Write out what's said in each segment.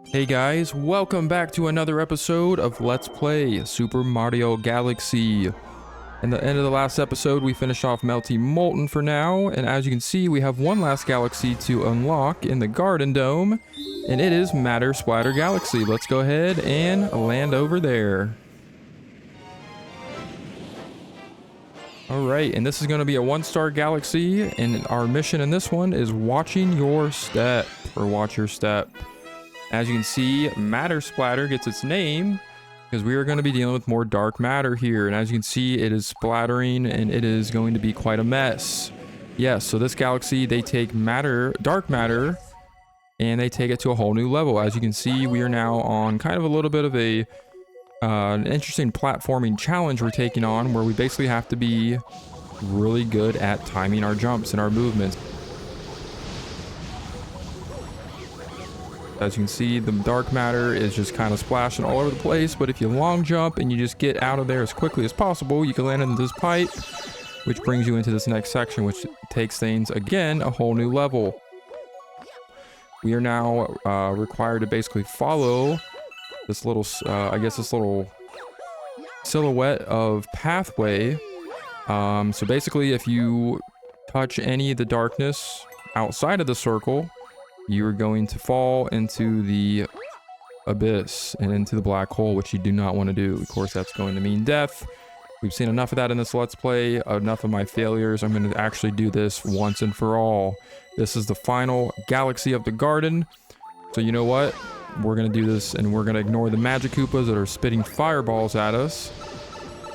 Hey guys, welcome back to another episode of Let's Play Super Mario Galaxy. In the end of the last episode, we finished off Melty Molten for now, and as you can see, we have one last galaxy to unlock in the Garden Dome, and it is Matter Splatter Galaxy. Let's go ahead and land over there. Alright, and this is going to be a one-star galaxy, and our mission in this one is watching your step, or watch your step. As you can see, Matter Splatter gets its name because we are going to be dealing with more dark matter here. And as you can see, it is splattering and it is going to be quite a mess. Yes, so this galaxy, they take dark matter, and they take it to a whole new level. As you can see, we are now on kind of a little bit of an interesting platforming challenge we're taking on, where we basically have to be really good at timing our jumps and our movements. As you can see, the dark matter is just kind of splashing all over the place, but if you long jump and you just get out of there as quickly as possible, you can land in this pipe, which brings you into this next section, which takes things, again, a whole new level. We are now required to basically follow this little, this little silhouette of pathway. So basically, if you touch any of the darkness outside of the circle, you're going to fall into the abyss and into the black hole, which you do not want to do. Of course, that's going to mean death. We've seen enough of that in this Let's Play, enough of my failures. I'm going to actually do this once and for all. This is the final galaxy of the garden. So you know what? We're going to do this, and we're going to ignore the Magic Koopas that are spitting fireballs at us.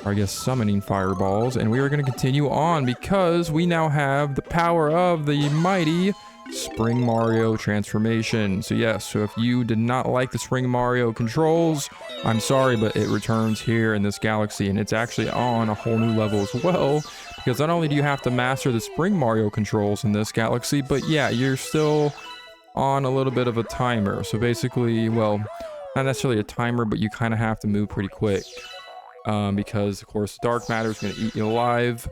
Or I guess summoning fireballs. And we are going to continue on because we now have the power of the mighty Spring Mario transformation. So yes, so if you did not like the Spring Mario controls, I'm sorry, but it returns here in this galaxy, and it's actually on a whole new level as well, because not only do you have to master the Spring Mario controls in this galaxy, but yeah, you're still on a little bit of a timer. So basically, well, not necessarily a timer, but you kind of have to move pretty quick, because of course dark matter is going to eat you alive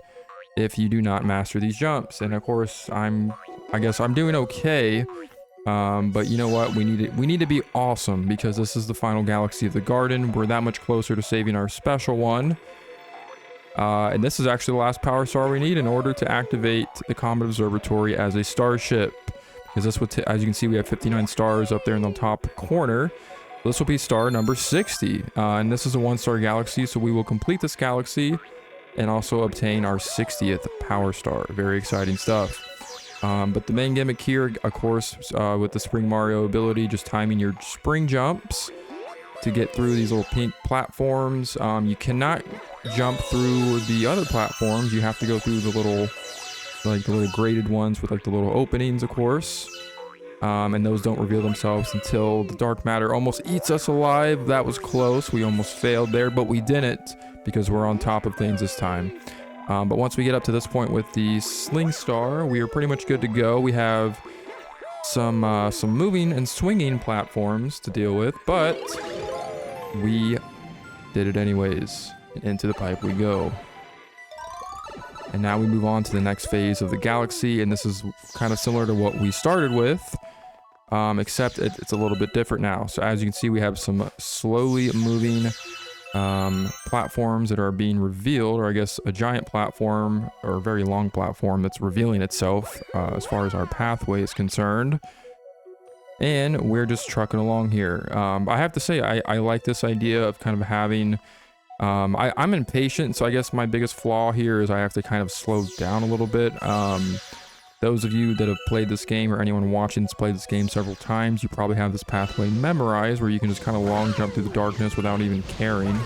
if you do not master these jumps. And of course, I guess I'm doing okay, but you know what? We need to be awesome, because this is the final galaxy of the garden. We're that much closer to saving our special one, and this is actually the last power star we need in order to activate the Comet Observatory as a starship. Because this would, as you can see, we have 59 stars up there in the top corner. This will be star number 60, and this is a one-star galaxy, so we will complete this galaxy and also obtain our 60th power star. Very exciting stuff. But the main gimmick here, of course, with the Spring Mario ability, just timing your spring jumps to get through these little pink platforms. You cannot jump through the other platforms. You have to go through the little graded ones with like the little openings, of course. And those don't reveal themselves until the dark matter almost eats us alive. That was close. We almost failed there, but we didn't, because we're on top of things this time. But once we get up to this point with the Sling Star, we are pretty much good to go. We have some moving and swinging platforms to deal with, but we did it anyways. Into the pipe we go. And now we move on to the next phase of the galaxy, and this is kind of similar to what we started with, except it's a little bit different now. So as you can see, we have some slowly moving platforms that are being revealed, or I guess a giant platform or a very long platform that's revealing itself as far as our pathway is concerned. And we're just trucking along here. I have to say, I like this idea of kind of having I'm impatient, so I guess my biggest flaw here is I have to kind of slow down a little bit. Those of you that have played this game, or anyone watching that's played this game several times, you probably have this pathway memorized where you can just kind of long jump through the darkness without even caring.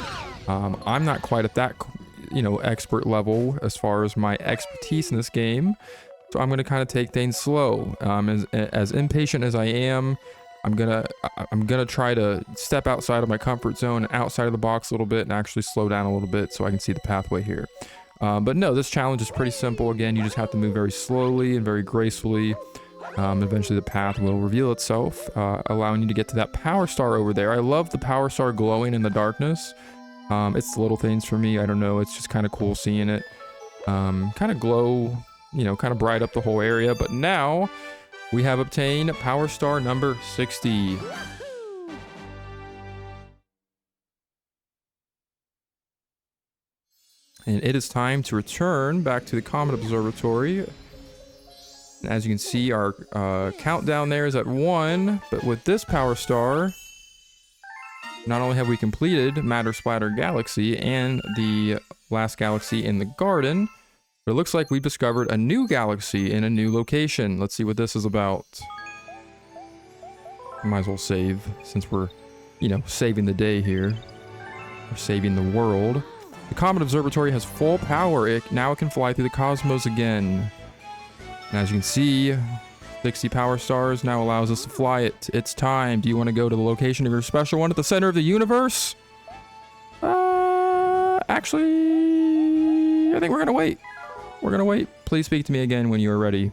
I'm not quite at that, expert level as far as my expertise in this game, so I'm going to kind of take things slow. As impatient as I am, I'm gonna try to step outside of my comfort zone, outside of the box a little bit, and actually slow down a little bit so I can see the pathway here. But no, this challenge is pretty simple. Again, you just have to move very slowly and very gracefully. Eventually the path will reveal itself, allowing you to get to that power star over there. I love the power star glowing in the darkness. It's the little things for me. I don't know. It's just kind of cool seeing it kind of glow, kind of bright up the whole area. But now we have obtained power star number 60. And it is time to return back to the Comet Observatory. And as you can see, our countdown there is at 1. But with this power star, not only have we completed Matter Splatter Galaxy and the last galaxy in the garden, but it looks like we've discovered a new galaxy in a new location. Let's see what this is about. Might as well save, since we're, you know, saving the day here. We're saving the world. The Comet Observatory has full power. Now it can fly through the cosmos again. And as you can see, 60 power stars now allows us to fly it. It's time. Do you want to go to the location of your special one at the center of the universe? Actually, I think we're going to wait. We're going to wait. Please speak to me again when you are ready.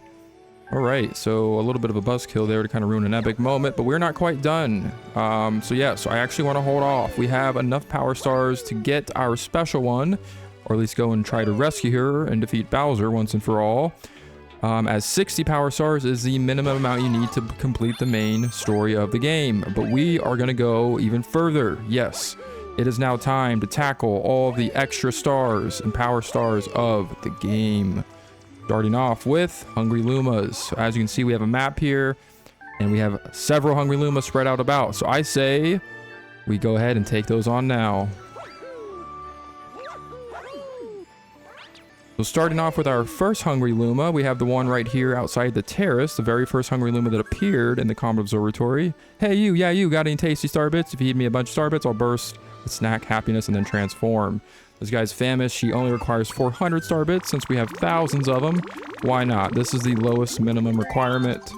All right, so a little bit of a buzzkill there to kind of ruin an epic moment, but we're not quite done. So I actually want to hold off. We have enough power stars to get our special one, or at least go and try to rescue her and defeat Bowser once and for all. As 60 power stars is the minimum amount you need to complete the main story of the game. But we are going to go even further. Yes, it is now time to tackle all of the extra stars and power stars of the game. Starting off with Hungry Lumas. So as you can see, we have a map here, and we have several Hungry Lumas spread out about. So I say we go ahead and take those on now. So starting off with our first Hungry Luma, we have the one right here outside the terrace, the very first Hungry Luma that appeared in the Comet Observatory. Hey you, yeah you, got any tasty star bits? If you feed me a bunch of star bits, I'll burst with snack, happiness, and then transform. This guy's famished. She only requires 400 star bits since we have thousands of them. Why not? This is the lowest minimum requirement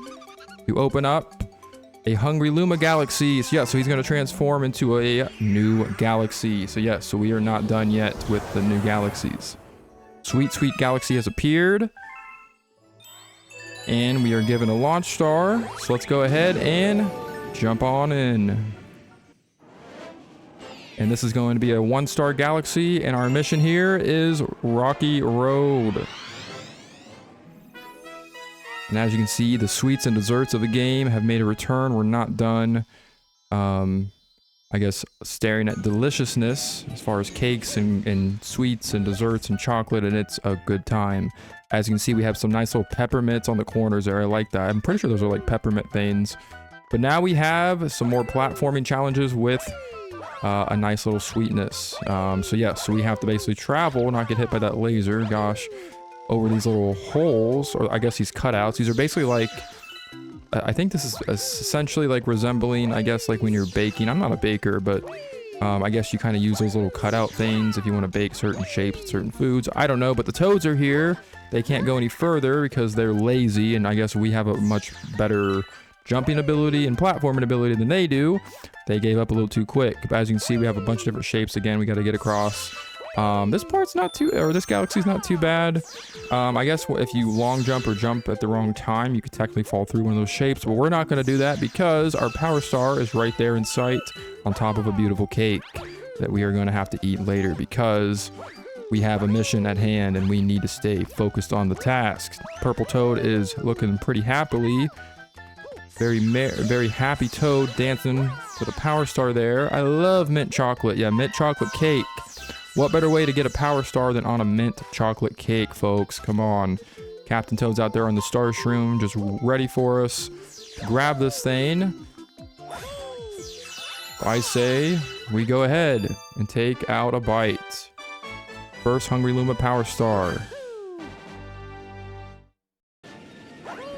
to open up a Hungry Luma galaxy. So yeah, so he's going to transform into a new galaxy. So yeah, so we are not done yet with the new galaxies. Sweet, sweet galaxy has appeared. And we are given a launch star. So let's go ahead and jump on in. And this is going to be a 1-star galaxy, and our mission here is Rocky Road. And as you can see, the sweets and desserts of the game have made a return. We're not done, I guess, staring at deliciousness as far as cakes and sweets and desserts and chocolate, and it's a good time. As you can see, we have some nice little peppermints on the corners there. I like that. I'm pretty sure those are like peppermint veins. But now we have some more platforming challenges with a nice little sweetness. So yeah, so we have to basically travel, not get hit by that laser, gosh, over these little holes, or I guess these cutouts. These are basically like, I think this is essentially like resembling, I guess, like when you're baking. I'm not a baker, but I guess you kind of use those little cutout things if you want to bake certain shapes, certain foods. I don't know, but the toads are here. They can't go any further because they're lazy, and I guess we have a much better jumping ability and platforming ability than they do. They gave up a little too quick. But as you can see, we have a bunch of different shapes again we got to get across. This part's not too, or this galaxy's not too bad. I guess if you long jump or jump at the wrong time, you could technically fall through one of those shapes, but we're not going to do that because our power star is right there in sight on top of a beautiful cake that we are going to have to eat later because we have a mission at hand and we need to stay focused on the task. Purple Toad is looking pretty happily. Very happy Toad dancing with a power star there. I love mint chocolate. Yeah, mint chocolate cake. What better way to get a power star than on a mint chocolate cake, folks? Come on. Captain Toad's out there on the star shroom, just ready for us to grab this thing. I say we go ahead and take out a bite. First Hungry Luma power star.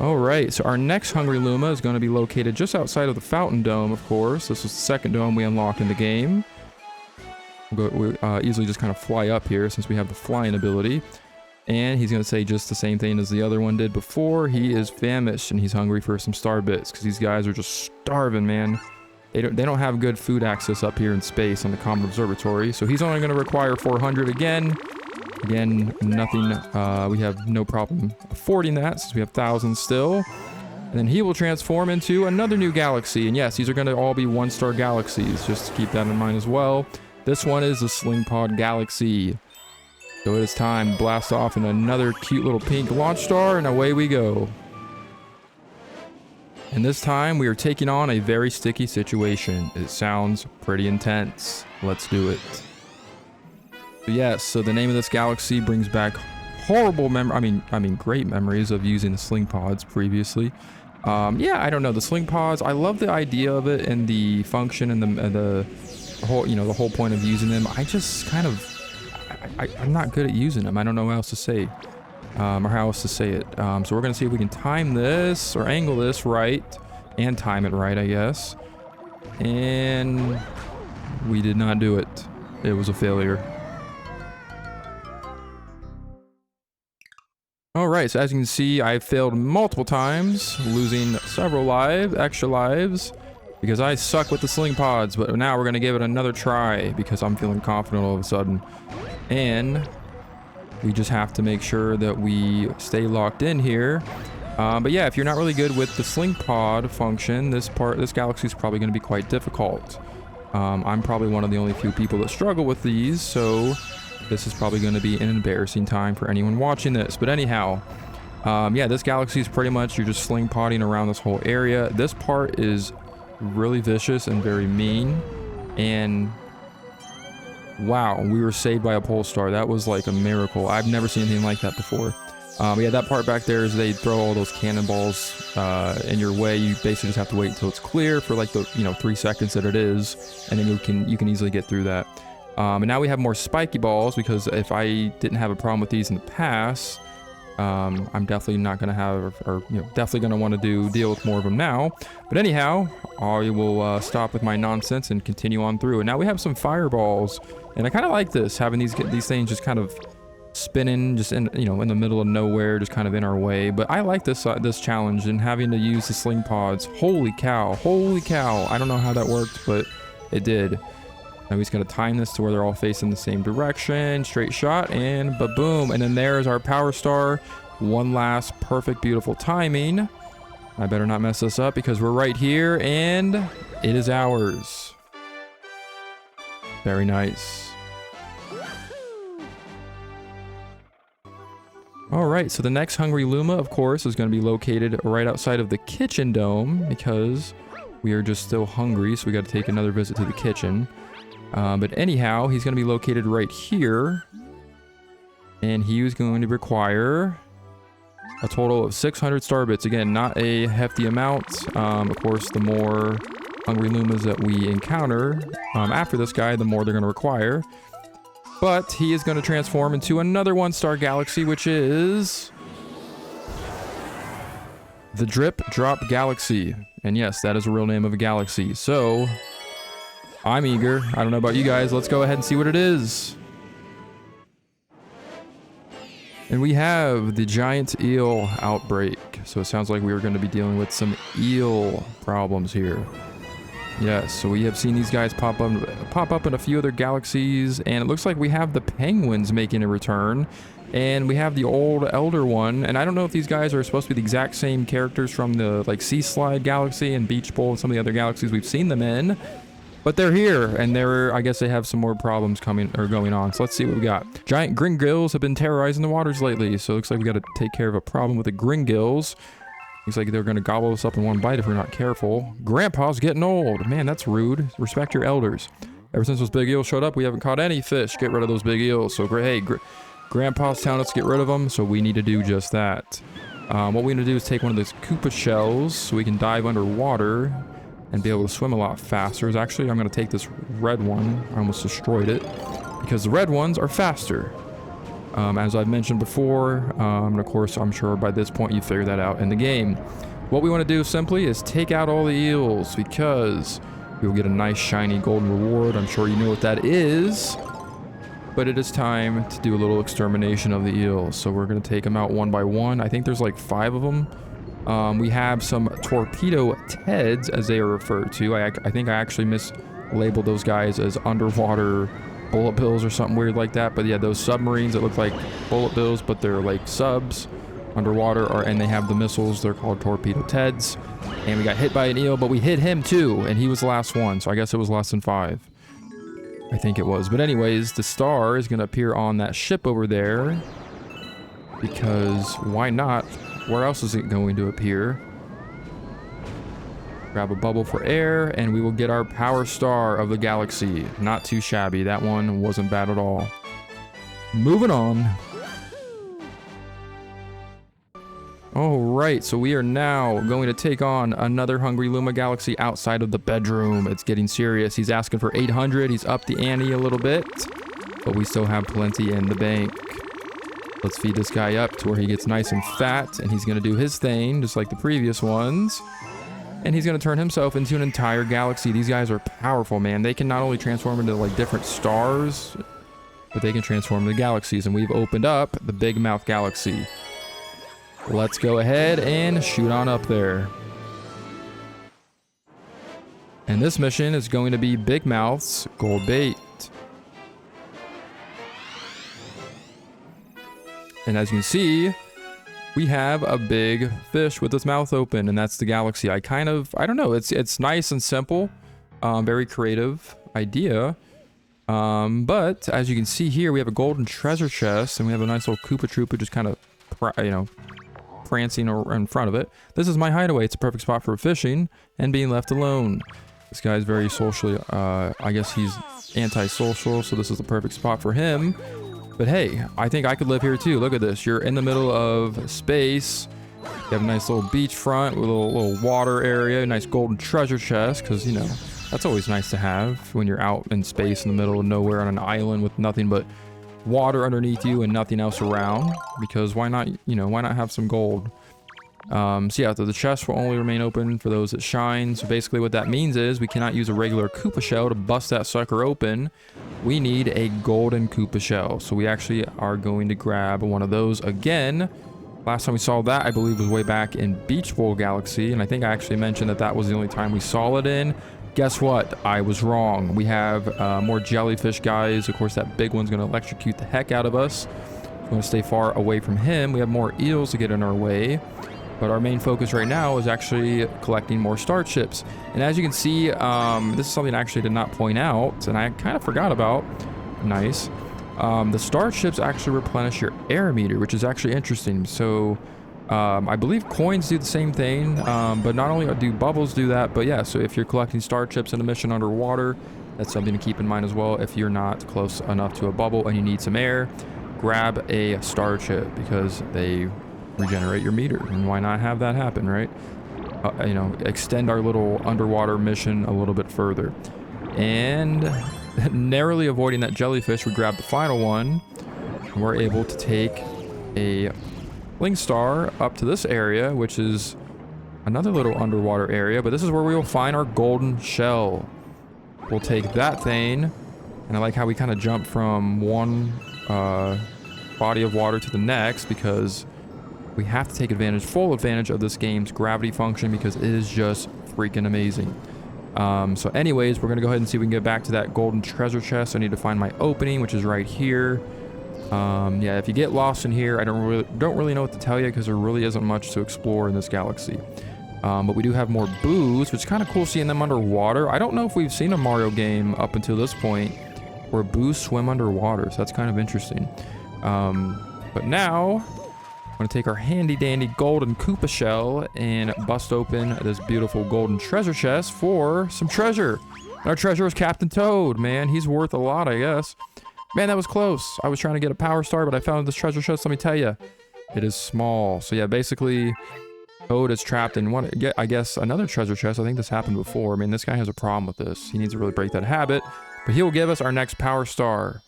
Alright, so our next Hungry Luma is going to be located just outside of the Fountain Dome, of course. This was the second dome we unlocked in the game. We'll easily just kind of fly up here since we have the flying ability. And he's going to say just the same thing as the other one did before. He is famished and he's hungry for some star bits because these guys are just starving, man. They don't have good food access up here in space on the Comet Observatory. So he's only going to require 400 again. Again, nothing, we have no problem affording that since we have thousands still. And then he will transform into another new galaxy. And yes, these are going to all be 1-star galaxies, just to keep that in mind as well. This one is the Sling Pod Galaxy. So it is time to blast off in another cute little pink launch star, and away we go. And this time we are taking on a very sticky situation. It sounds pretty intense. Let's do it. Yes, so the name of this galaxy brings back horrible great memories of using the sling pods previously. Yeah, I don't know, the sling pods, I love the idea of it and the function and the whole, the whole point of using them. I just kind of, I'm not good at using them. I don't know how else to say, or how else to say it. So we're gonna see if we can time this or angle this right and time it right, I guess. And we did not do it. It was a failure. Alright, so as you can see, I failed multiple times, losing several extra lives, because I suck with the sling pods, but now we're going to give it another try, because I'm feeling confident all of a sudden. And we just have to make sure that we stay locked in here. But yeah, if you're not really good with the sling pod function, this galaxy is probably going to be quite difficult. I'm probably one of the only few people that struggle with these, so this is probably going to be an embarrassing time for anyone watching this. But anyhow, yeah, this galaxy is pretty much, you're just sling podding around this whole area. This part is really vicious and very mean. And wow, we were saved by a pole star. That was like a miracle. I've never seen anything like that before. Yeah, that part back there is they throw all those cannonballs in your way. You basically just have to wait until it's clear for like the 3 seconds that it is, and then you can easily get through that. And now we have more spiky balls, because if I didn't have a problem with these in the past, I'm definitely not going to have, or definitely going to want to deal with more of them now. But anyhow, I will stop with my nonsense and continue on through. And now we have some fireballs, and I kind of like this, having these things just kind of spinning just in in the middle of nowhere, just kind of in our way. But I like this challenge, and having to use the sling pods. Holy cow, I don't know how that worked, but it did. Now we just gotta time this to where they're all facing the same direction, straight shot, and ba-boom. And then there's our power star. One last perfect, beautiful timing. I better not mess this up, because we're right here, and it is ours. Very nice. Alright, so the next Hungry Luma, of course, is going to be located right outside of the kitchen dome, because we are just still hungry, so we got to take another visit to the kitchen. But anyhow, he's going to be located right here, and he is going to require a total of 600 star bits. Again, not a hefty amount. Of course, the more Hungry Lumas that we encounter after this guy, the more they're going to require. But he is going to transform into another 1-star galaxy, which is the Drip Drop Galaxy. And yes, that is the real name of a galaxy. So I'm eager. I don't know about you guys. Let's go ahead and see what it is. And we have the giant eel outbreak. So it sounds like we are going to be dealing with some eel problems here. Yes, so we have seen these guys pop up in a few other galaxies, and it looks like we have the penguins making a return, and we have the old elder one. And I don't know if these guys are supposed to be the exact same characters from the Sea Slide Galaxy and Beach Bowl and some of the other galaxies we've seen them in, but they're here, and I guess they have some more problems going on. So let's see what we got. Giant gringills have been terrorizing the waters lately, so it looks like we got to take care of a problem with the gringills. Looks like they're going to gobble us up in one bite if we're not careful. Grandpa's getting old. Man, that's rude. Respect your elders. Ever since those big eels showed up, we haven't caught any fish. Get rid of those big eels. So, hey, Grandpa's telling us to get rid of them, so we need to do just that. What we're going to do is take one of those Koopa shells so we can dive underwater and be able to swim a lot faster. Actually, I'm going to take this red one. I almost destroyed it, because the red ones are faster. As I've mentioned before, and of course, I'm sure by this point you figured that out in the game. What we want to do simply is take out all the eels, because you'll get a nice shiny golden reward. I'm sure you know what that is, but it is time to do a little extermination of the eels. So we're going to take them out one by one. I think there's like 5 of them. We have some torpedo Teds, as they are referred to. I think I actually mislabeled those guys as underwater bullet bills or something weird like that. But yeah, those submarines that look like bullet bills, but they're like subs underwater, and they have the missiles. They're called torpedo Teds. And we got hit by an eel, but we hit him too, and he was the last one, so I guess it was less than 5. I think it was. But anyways, the star is going to appear on that ship over there, because why not? Where else is it going to appear? Grab a bubble for air, and we will get our power star of the galaxy. Not too shabby. That one wasn't bad at all. Moving on. Alright, so we are now going to take on another Hungry Luma galaxy outside of the bedroom. It's getting serious. He's asking for 800. He's upped the ante a little bit, but we still have plenty in the bank. Let's feed this guy up to where he gets nice and fat, and he's going to do his thing, just like the previous ones. And he's going to turn himself into an entire galaxy. These guys are powerful, man. They can not only transform into, like, different stars, but they can transform into galaxies. And we've opened up the Big Mouth Galaxy. Let's go ahead and shoot on up there. And this mission is going to be Big Mouth's gold bait. And as you can see, we have a big fish with its mouth open, and that's the galaxy. I don't know, it's nice and simple, very creative idea. But as you can see here, we have a golden treasure chest, and we have a nice little Koopa Troopa just kind of, prancing in front of it. This is my hideaway. It's a perfect spot for fishing and being left alone. This guy's very socially, I guess he's antisocial, so this is the perfect spot for him. But hey, I think I could live here too. Look at this. You're in the middle of space. You have a nice little beachfront with a little water area, a nice golden treasure chest, because, that's always nice to have when you're out in space in the middle of nowhere on an island with nothing but water underneath you and nothing else around, because why not, why not have some gold? So yeah, the chest will only remain open for those that shine. So basically what that means is we cannot use a regular Koopa shell to bust that sucker open. We need a golden Koopa shell. So we actually are going to grab one of those again. Last time we saw that, I believe, was way back in Beach Bowl Galaxy, and I think I actually mentioned that that was the only time we saw it in. Guess what? I was wrong. We have more jellyfish guys. Of course, that big one's going to electrocute the heck out of us. We're going to stay far away from him. We have more eels to get in our way. But our main focus right now is actually collecting more starships. And as you can see, this is something I actually did not point out, and I kind of forgot about. Nice. The starships actually replenish your air meter, which is actually interesting. So I believe coins do the same thing, but not only do bubbles do that, but yeah, so if you're collecting starships in a mission underwater, that's something to keep in mind as well. If you're not close enough to a bubble and you need some air, grab a starship, because they regenerate your meter, and why not have that happen, right? Extend our little underwater mission a little bit further. And narrowly avoiding that jellyfish, we grab the final one, and we're able to take a Link Star up to this area, which is another little underwater area, but this is where we will find our golden shell. We'll take that thing, and I like how we kind of jump from one body of water to the next, because we have to take full advantage of this game's gravity function, because it is just freaking amazing. So anyways, we're going to go ahead and see if we can get back to that golden treasure chest. I need to find my opening, which is right here. Yeah, if you get lost in here, I don't really know what to tell you, because there really isn't much to explore in this galaxy. But we do have more boos, which is kind of cool seeing them underwater. I don't know if we've seen a Mario game up until this point where boos swim underwater, so that's kind of interesting. But now I'm going to take our handy dandy golden Koopa shell and bust open this beautiful golden treasure chest for some treasure. And our treasure is Captain Toad, man. He's worth a lot, I guess. Man, that was close. I was trying to get a power star, but I found this treasure chest. Let me tell you, it is small. So yeah, basically, Toad is trapped in one, I guess, another treasure chest. I think this happened before. I mean, this guy has a problem with this. He needs to really break that habit. But he will give us our next power star.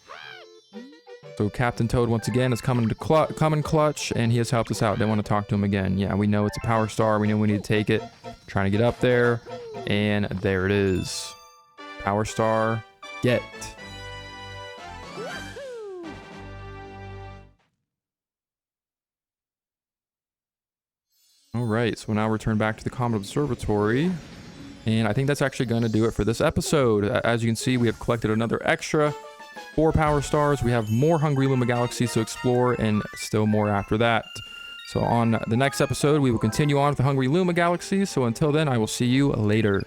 So Captain Toad, once again, is coming clutch, and he has helped us out. Didn't want to talk to him again. Yeah, we know it's a power star. We know we need to take it. Trying to get up there, and there it is. Power star, get. Alright, so now return back to the Comet Observatory. And I think that's actually going to do it for this episode. As you can see, we have collected another extra 4 power stars. We have more Hungry Luma galaxies to explore, and still more after that. So on the next episode, we will continue on with the Hungry Luma galaxies. So until then, I will see you later.